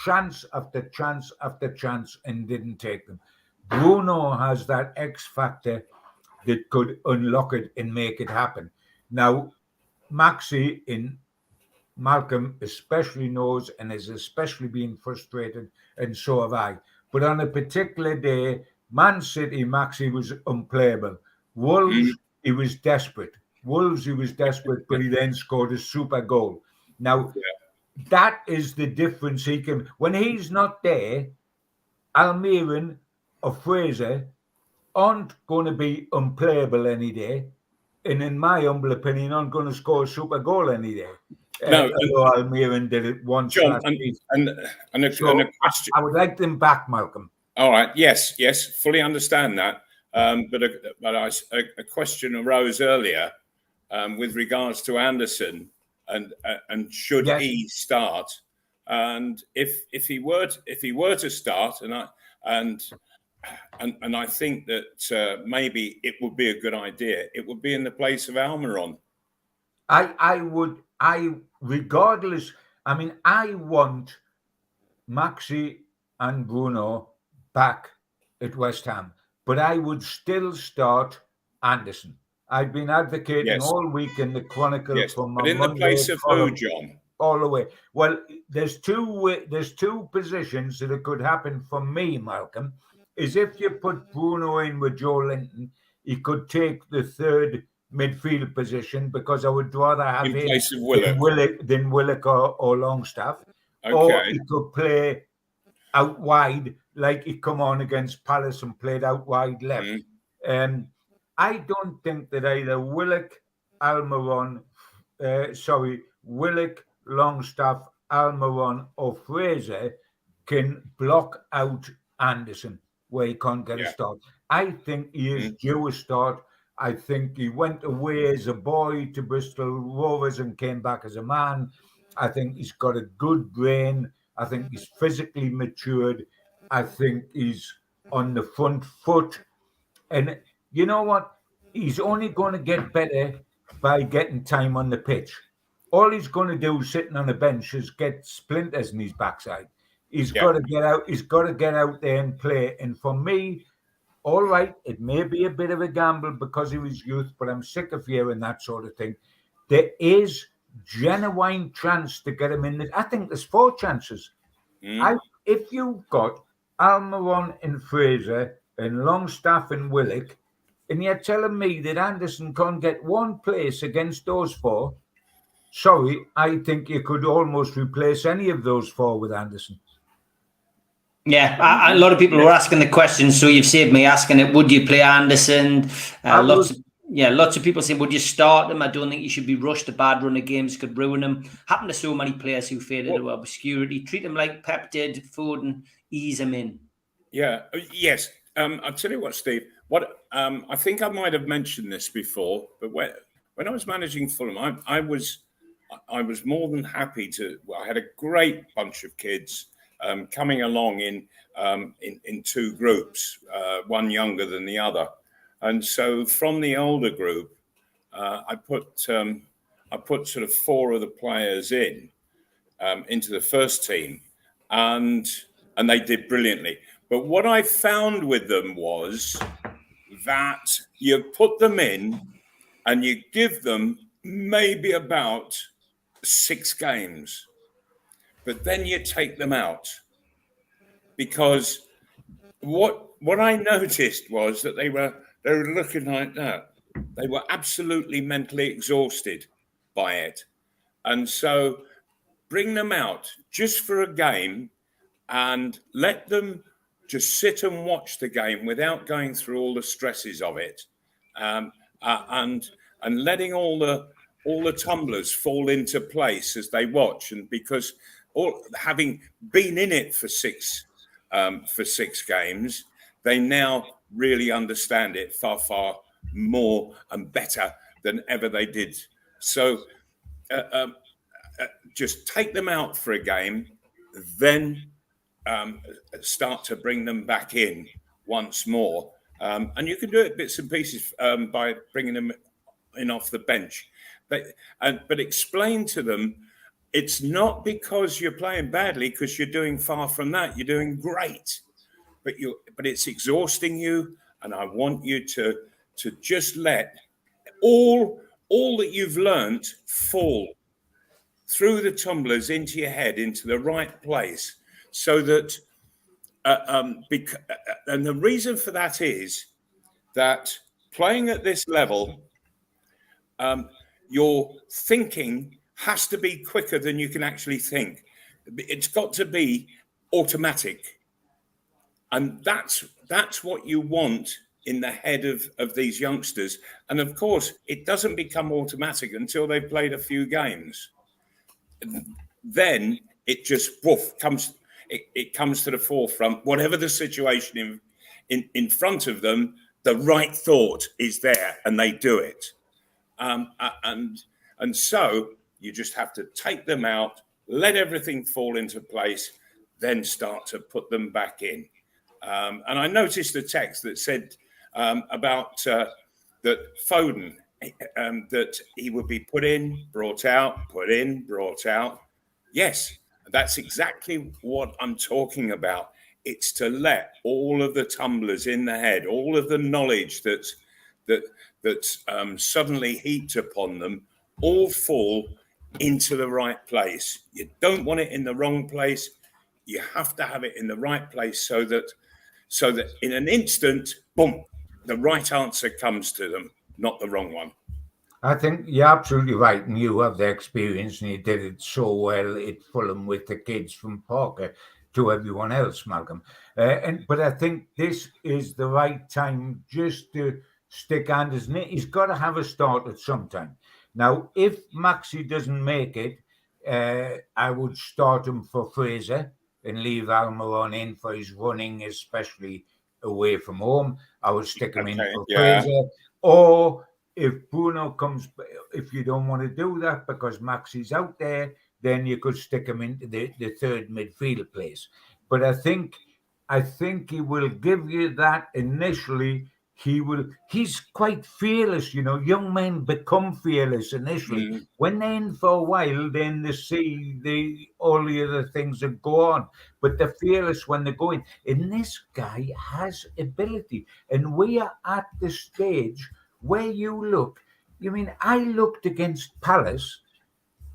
S4: chance after chance after chance and didn't take them. Bruno has that X factor that could unlock it and make it happen. Now, Maxi in Malcolm especially knows and is especially being frustrated, and so have I. But on a particular day, Man City, Maxi was unplayable. Wolves, he was desperate. Wolves, he was desperate, but he then scored a super goal. Now, that is the difference he can... When he's not there, Almiron or Fraser aren't going to be unplayable any day. And in my humble opinion, aren't going to score a super goal any day.
S3: No,
S4: Almiron did it once.
S3: John, and a question.
S4: I would like them back, Malcolm.
S3: All right. Yes, fully understand that. But a question arose earlier with regards to Andersen and should he start? And if he were to start, and I think that maybe it would be a good idea. It would be in the place of Almiron.
S4: I want Maxi and Bruno back at West Ham, but I would still start Andersen. I've been advocating all week in the Chronicle from
S3: but in the place of who, John?
S4: All the way. Well, there's two positions that it could happen for me, Malcolm. Is if you put Bruno in with Joe Linton, he could take the third midfield position, because I would rather have him than Willock or Longstaff.
S3: Okay.
S4: Or he could play out wide, like he come on against Palace and played out wide left. I don't think that either Willock, Longstaff, Almiron or Fraser can block out Andersen where he can't get a start. I think he is due a start. I think he went away as a boy to Bristol Rovers and came back as a man. I think he's got a good brain. I think he's physically matured. I think he's on the front foot. And you know what? He's only going to get better by getting time on the pitch. All he's going to do sitting on the bench is get splinters in his backside. He's got to get out. He's got to get out there and play. And for me, all right, it may be a bit of a gamble because of his youth, but I'm sick of hearing that sort of thing. There is genuine chance to get him in. I think there's 4 chances. If you've got Almiron and Fraser and Longstaff and Willock, and you're telling me that Andersen can't get one place against those 4, sorry, I think you could almost replace any of those 4 with Andersen.
S2: Yeah, a lot of people were asking the question, so you've saved me asking it. Would you play Andersen? Yeah, lots of people say, would you start them? I don't think you should be rushed. A bad run of games could ruin them. Happened to so many players who faded into obscurity. Treat them like Pep did, Foden, ease them in.
S3: Yeah, yes. I'll tell you what, Steve. I think I might have mentioned this before, but when I was managing Fulham, I was more than happy to. Well, I had a great bunch of kids coming along in two groups, one younger than the other, and so from the older group, I put sort of 4 of the players into the first team, and they did brilliantly. But what I found with them was that you put them in and you give them maybe about 6 games, but then you take them out, because what I noticed was that they were looking like that. They were absolutely mentally exhausted by it. And so bring them out just for a game and let them just sit and watch the game without going through all the stresses of it, and letting all the tumblers fall into place as they watch. And because having been in it for 6 games, they now really understand it far more and better than ever they did. So just take them out for a game, then start to bring them back in once more. And you can do it bits and pieces by bringing them in off the bench. But explain to them, it's not because you're playing badly, because you're doing far from that. You're doing great, but it's exhausting you. And I want you to just let all that you've learnt fall through the tumblers into your head, into the right place, so that and the reason for that is that playing at this level, your thinking has to be quicker than you can actually think. It's got to be automatic, and that's what you want in the head of these youngsters. And of course, it doesn't become automatic until they've played a few games. Then it just comes. It comes to the forefront. Whatever the situation in front of them, the right thought is there, and they do it. And so you just have to take them out, let everything fall into place, then start to put them back in. And I noticed a text that said about that Foden, that he would be put in, brought out, put in, brought out. Yes, that's exactly what I'm talking about. It's to let all of the tumblers in the head, all of the knowledge that's suddenly heaped upon them, all fall into the right place. You don't want it in the wrong place. You have to have it in the right place so that in an instant, boom, the right answer comes to them, not the wrong one.
S4: I think you're absolutely right, and you have the experience, and you did it so well at Fulham with the kids from Parker to everyone else, Malcolm. But I think this is the right time just to stick Andersen in. He's got to have a start at some time. Now, if Maxi doesn't make it, I would start him for Fraser and leave Almiron in for his running, especially away from home. I would stick him in for Fraser. Or if Bruno comes, if you don't want to do that because Maxi's out there, then you could stick him into the third midfield place. But I think he will give you that initially. He's quite fearless, young men become fearless initially. Mm. When they're in for a while, then they see all the other things that go on, but they're fearless when they're going. And this guy has ability, and we are at the stage where you look. I looked against Palace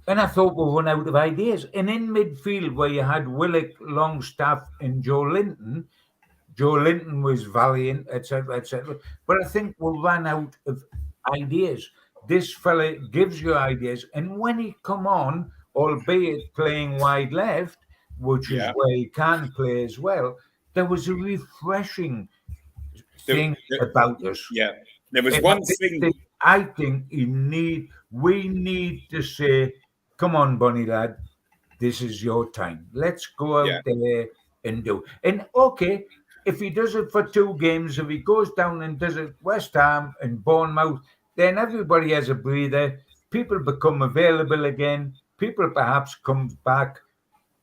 S4: and I thought we'll run out of ideas. And in midfield, where you had Willock, Longstaff and Joe Linton was valiant, etc., etc. But I think we ran out of ideas. This fella gives you ideas. And when he come on, albeit playing wide left, which is where he can play as well, there was a refreshing thing about us.
S3: Yeah. There was one thing.
S4: I think we need to say, come on, Bunny lad, this is your time. Let's go out there and do. And okay, if he does it for 2 games, if he goes down and does it West Ham and Bournemouth, then everybody has a breather. People become available again. People perhaps come back.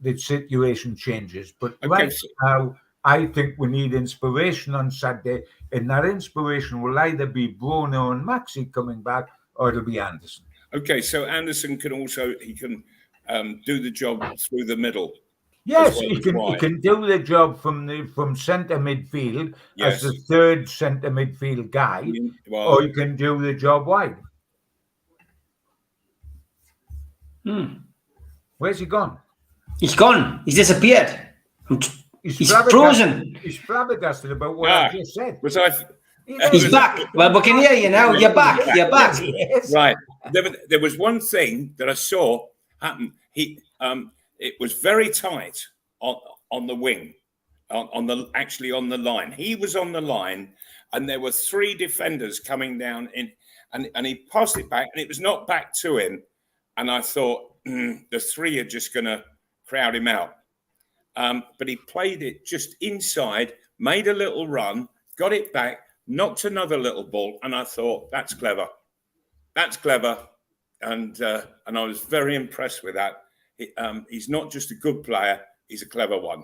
S4: The situation changes. But right now, I think we need inspiration on Saturday, and that inspiration will either be Bruno and Maxi coming back, or it'll be Andersen.
S3: Okay, so Andersen can do the job through the middle.
S4: Yes, he can do the job from centre midfield as the third centre midfield guy, or he can do the job wide. Where's he gone?
S2: He's gone. He's disappeared. He's frozen.
S4: He's flabbergasted about what I just said.
S2: He's back. Well, we can hear you now. You're back. You're back.
S4: Yes.
S3: Right. There was one thing that I saw happen. It was very tight on the wing, on the line. He was on the line, and there were 3 defenders coming down in, and he passed it back, and it was not back to him. And I thought the 3 are just going to crowd him out. But he played it just inside, made a little run, got it back, knocked another little ball, and I thought, that's clever. That's clever. And I was very impressed with that. He's not just a good player, he's a clever one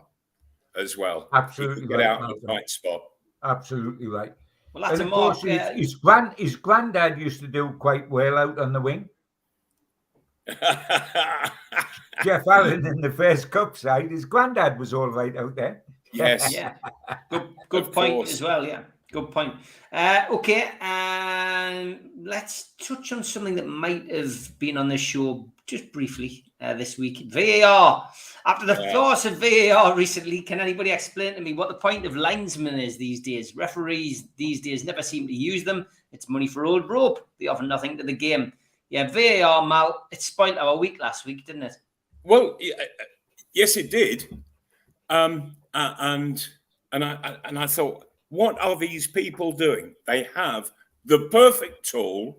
S3: as well.
S4: Absolutely.
S3: Get out of the right spot.
S4: Absolutely right.
S2: Well, that's a mark.
S4: His granddad used to do quite well out on the wing. Jeff Allen in the first cup side, his granddad was all right out there.
S3: Yes.
S2: Yeah. Good point as well. Yeah. Good point. Okay. Let's touch on something that might have been on this show just briefly this week. VAR. After the force of VAR recently, can anybody explain to me what the point of linesmen is these days? Referees these days never seem to use them. It's money for old rope. They offer nothing to the game. Yeah, VAR, Mal, it spoiled our week last week, didn't it?
S3: Well, yes, it did. And I thought, what are these people doing? They have the perfect tool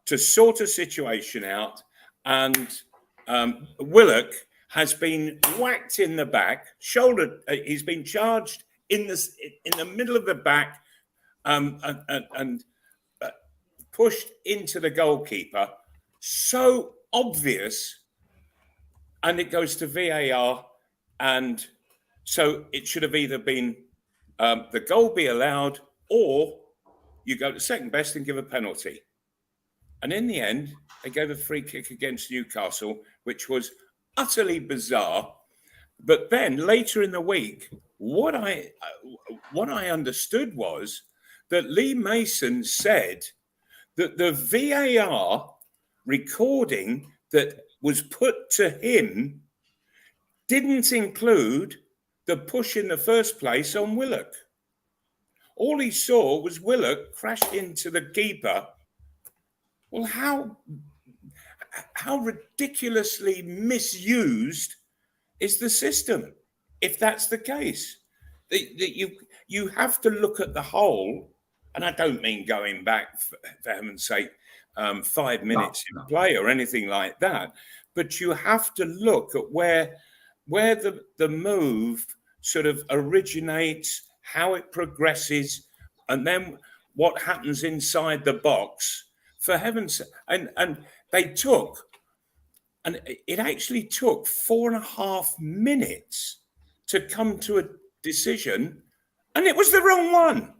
S3: to sort a situation out, and Willock has been whacked in the back, he's been charged in the middle of the back, and pushed into the goalkeeper. So obvious, and it goes to VAR, and so it should have either been the goal be allowed, or you go to second best and give a penalty. And in the end, they gave a free kick against Newcastle, which was utterly bizarre. But then later in the week, what I understood was that Lee Mason said that the VAR recording that was put to him didn't include the push in the first place on Willock. All he saw was Willock crash into the keeper. Well, how ridiculously misused is the system if that's the case? That you have to look at the whole, and I don't mean going back, for heaven's sake, 5 minutes in play or anything like that, but you have to look at where the move sort of originates, how it progresses, and then what happens inside the box. For heaven's sake, and it actually took 4.5 minutes to come to a decision, and it was the wrong one.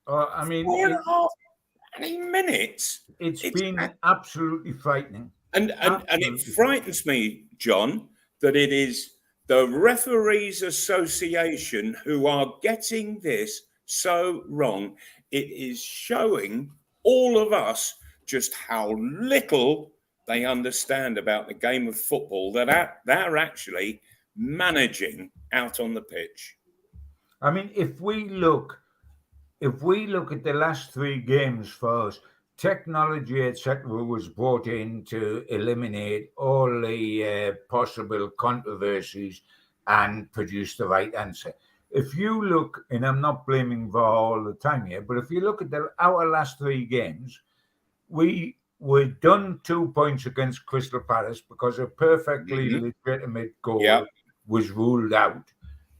S4: I mean,
S3: 4.5 minutes.
S4: It's been absolutely frightening.
S3: And it frightens me, John, that it is the Referees Association who are getting this so wrong. It is showing all of us just how little they understand about the game of football that they're actually managing out on the pitch.
S4: I mean, if we look at the last 3 games for us, technology, etc., was brought in to eliminate all the possible controversies and produce the right answer. if you look, and I'm not blaming VAR all the time here, but if you look at our last 3 games, we were done 2 points against Crystal Palace because a perfectly legitimate goal was ruled out.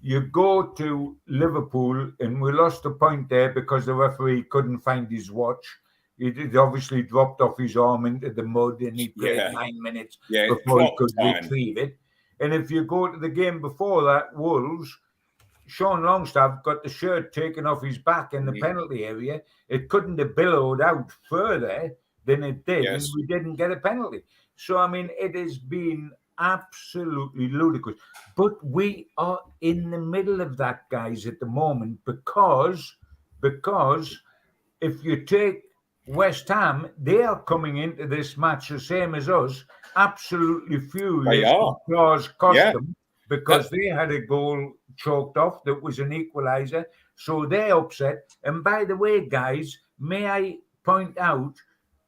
S4: You go to Liverpool and we lost a point there because the referee couldn't find his watch. It obviously dropped off his arm into the mud and he played 9 minutes before he could retrieve it. And if you go to the game before that, Wolves, Sean Longstaff got the shirt taken off his back in the penalty area. It couldn't have billowed out further than it did, and we didn't get a penalty. So, I mean, it has been absolutely ludicrous. But we are in the middle of that, guys, at the moment, because if you take West Ham, they are coming into this match the same as us, absolutely furious because cost them, because they had a goal choked off that was an equaliser. So they're upset. And by the way, guys, may I point out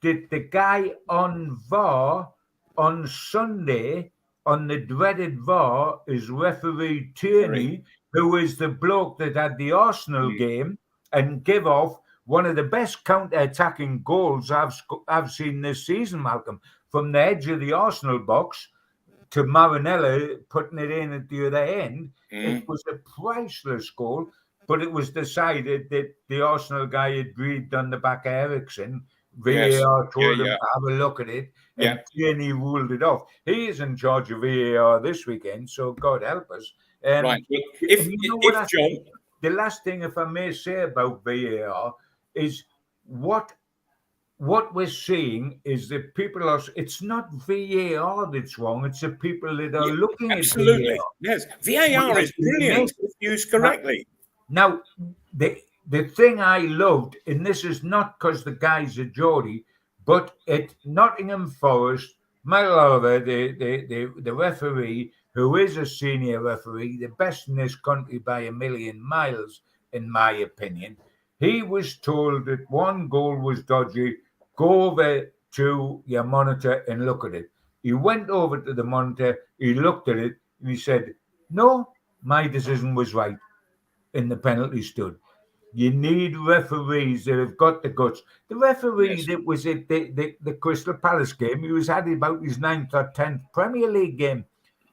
S4: that the guy on VAR on Sunday, on the dreaded VAR, is referee Tierney, who is the bloke that had the Arsenal game and give off one of the best counter-attacking goals I've seen this season, Malcolm, from the edge of the Arsenal box to Marinella putting it in at the other end. It was a priceless goal, but it was decided that the Arsenal guy had breathed on the back of Ericsson. VAR told him to have a look at it, and Tierney ruled it off. He is in charge of VAR this weekend, so God help us.
S3: Right. If John...
S4: The last thing, if I may say about VAR, is what we're seeing is that people are. It's not VAR that's wrong. It's the people that are looking at VAR.
S3: Yes, VAR is brilliant if used correctly.
S4: Now, the thing I loved, and this is not because the guy's a Geordie, but at Nottingham Forest, Michael Oliver, the referee, who is a senior referee, the best in this country by a million miles, in my opinion, he was told that one goal was dodgy. Go over to your monitor and look at it. He went over to the monitor, he looked at it, and he said, no, my decision was right, and the penalty stood. You need referees that have got the guts. The referee that was at the Crystal Palace game, he was had about his 9th or 10th Premier League game.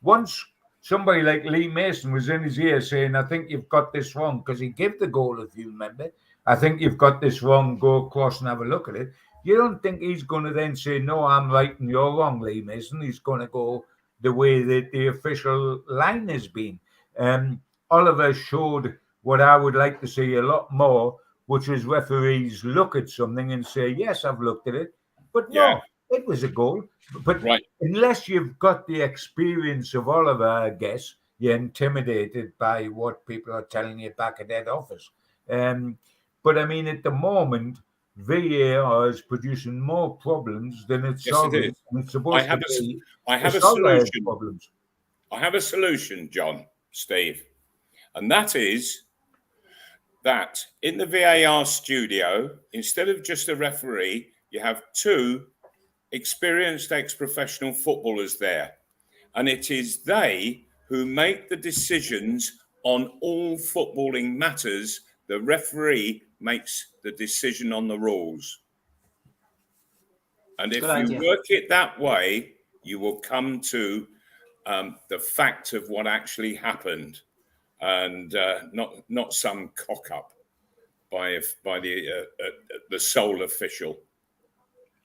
S4: Once somebody like Lee Mason was in his ear saying, I think you've got this wrong, because he gave the goal, if you remember. I think you've got this wrong, go across and have a look at it. You don't think he's going to then say, no, I'm right and you're wrong, Lee Mason. He's going to go the way that the official line has been. Oliver showed what I would like to see a lot more, which is referees look at something and say, yes, I've looked at it. But no, it was a goal. But unless you've got the experience of Oliver, I guess, you're intimidated by what people are telling you back at head office. But I mean, at the moment, VAR is producing more problems than it's solving.
S3: It is.
S4: It's supposed to be
S3: I have a solution.
S4: Problems.
S3: I have a solution, John, Steve, and that is that in the VAR studio, instead of just a referee, you have 2 experienced ex-professional footballers there, and it is they who make the decisions on all footballing matters. The referee makes the decision on the rules. And if you work it that way, you will come to the fact of what actually happened, and not some cock-up by the sole official.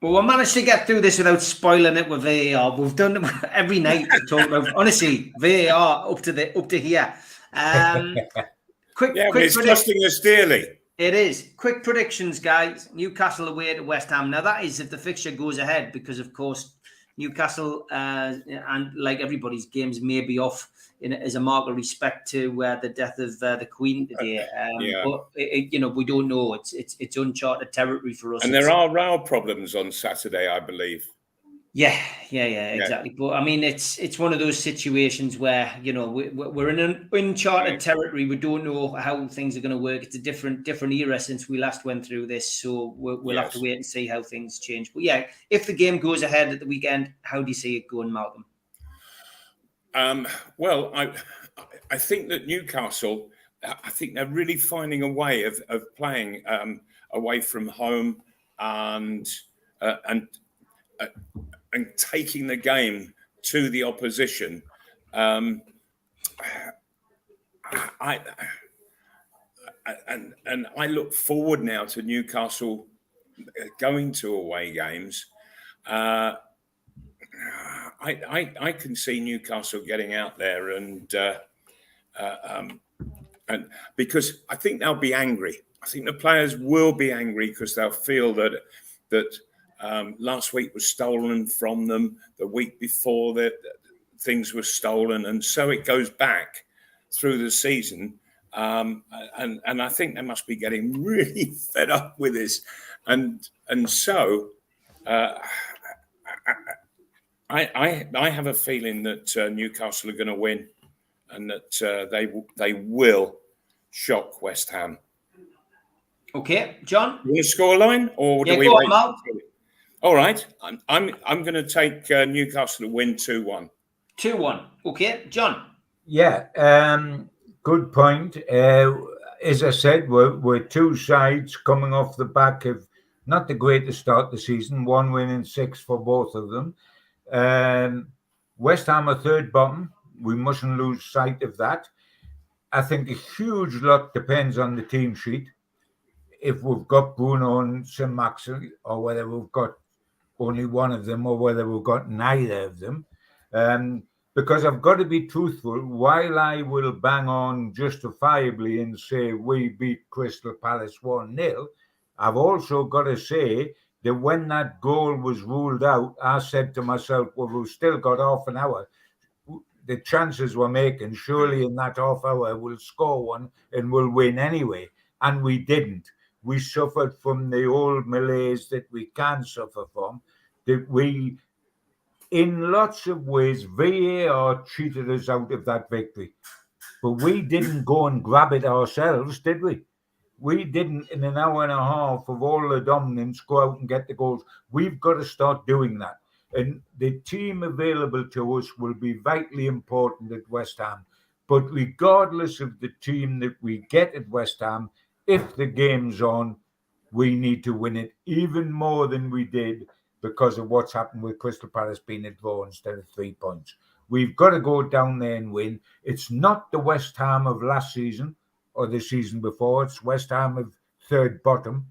S2: Well, we managed to get through this without spoiling it with VAR. We've done it every night to talk about, honestly, VAR up to here. Quick
S3: it's costing us dearly.
S2: It is. Quick predictions, guys. Newcastle away to West Ham. Now, that is if the fixture goes ahead, because, of course, Newcastle and like everybody's games may be off as a mark of respect to the death of the Queen today. But we don't know. It's uncharted territory for us.
S3: And there are rail problems on Saturday, I believe.
S2: Yeah, exactly. But I mean, it's one of those situations where we're in an uncharted territory. We don't know how things are going to work. It's a different era since we last went through this, so we'll have to wait and see how things change. But yeah, if the game goes ahead at the weekend, how do you see it going, Malcolm?
S3: Well, I think that Newcastle, I think they're really finding a way of playing away from home and taking the game to the opposition. I look forward now to Newcastle going to away games. I can see Newcastle getting out there and because I think they'll be angry. I think the players will be angry because they'll feel that last week was stolen from them. The week before that, things were stolen, and so it goes back through the season. And I think they must be getting really fed up with this, and so I have a feeling that Newcastle are going to win, and that they will shock West Ham.
S2: Okay, John.
S3: You want a score line, or do we wait? All right, I'm going to take Newcastle to win 2-1.
S2: 2-1. Okay, John.
S4: Yeah, good point. As I said, we're two sides coming off the back of not the greatest start the season. 1 win and 6 for both of them. West Ham are third bottom. We mustn't lose sight of that. I think a huge lot depends on the team sheet. If we've got Bruno and St. Max, or whether we've got only one of them, or whether we've got neither of them. Because I've got to be truthful, while I will bang on justifiably and say we beat Crystal Palace 1-0, I've also got to say that when that goal was ruled out, I said to myself, well, we've still got half an hour. The chances we're making, surely in that half hour, we'll score one and we'll win anyway. And we didn't. We suffered from the old malaise that we can suffer from, that we, in lots of ways, VAR cheated us out of that victory. But we didn't go and grab it ourselves, did we? We didn't, in an hour and a half of all the dominance, go out and get the goals. We've got to start doing that. And the team available to us will be vitally important at West Ham. But regardless of the team that we get at West Ham, if the game's on, we need to win it even more than we did because of what's happened with Crystal Palace being a draw instead of 3 points. We've got to go down there and win. It's not the West Ham of last season or the season before. It's West Ham of third bottom.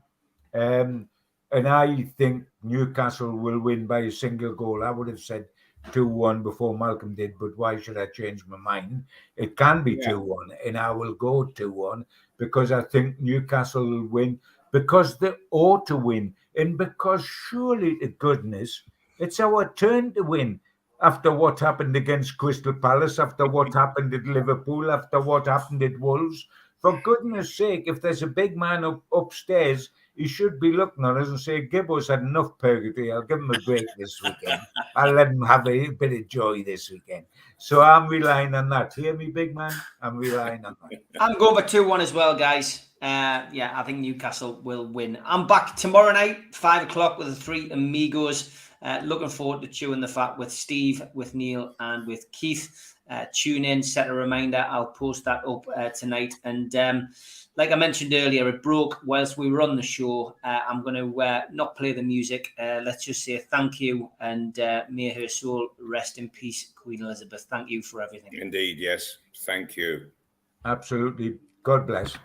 S4: And I think Newcastle will win by a single goal. I would have said 2-1 before Malcolm did, but why should I change my mind? It can be 2-1, and I will go 2-1 because I think Newcastle will win because they ought to win, and because surely to goodness, it's our turn to win after what happened against Crystal Palace, after what happened at Liverpool, after what happened at Wolves. For goodness sake, if there's a big man upstairs, he should be looking on us and say, Gibbo's had enough purgatory. I'll give him a break this weekend. I'll let him have a bit of joy this weekend. So I'm relying on that. Hear me, big man? I'm relying on that.
S2: I'm going for 2-1 as well, guys. I think Newcastle will win. I'm back tomorrow night, 5 o'clock with the three amigos. Looking forward to chewing the fat with Steve, with Neil, and with Keith. Tune in, set a reminder. I'll post that up tonight. And like I mentioned earlier, it broke whilst we were on the show. I'm going to not play the music. Let's just say thank you, and may her soul rest in peace, Queen Elizabeth. Thank you for everything.
S3: Indeed, yes. Thank you.
S4: Absolutely. God bless.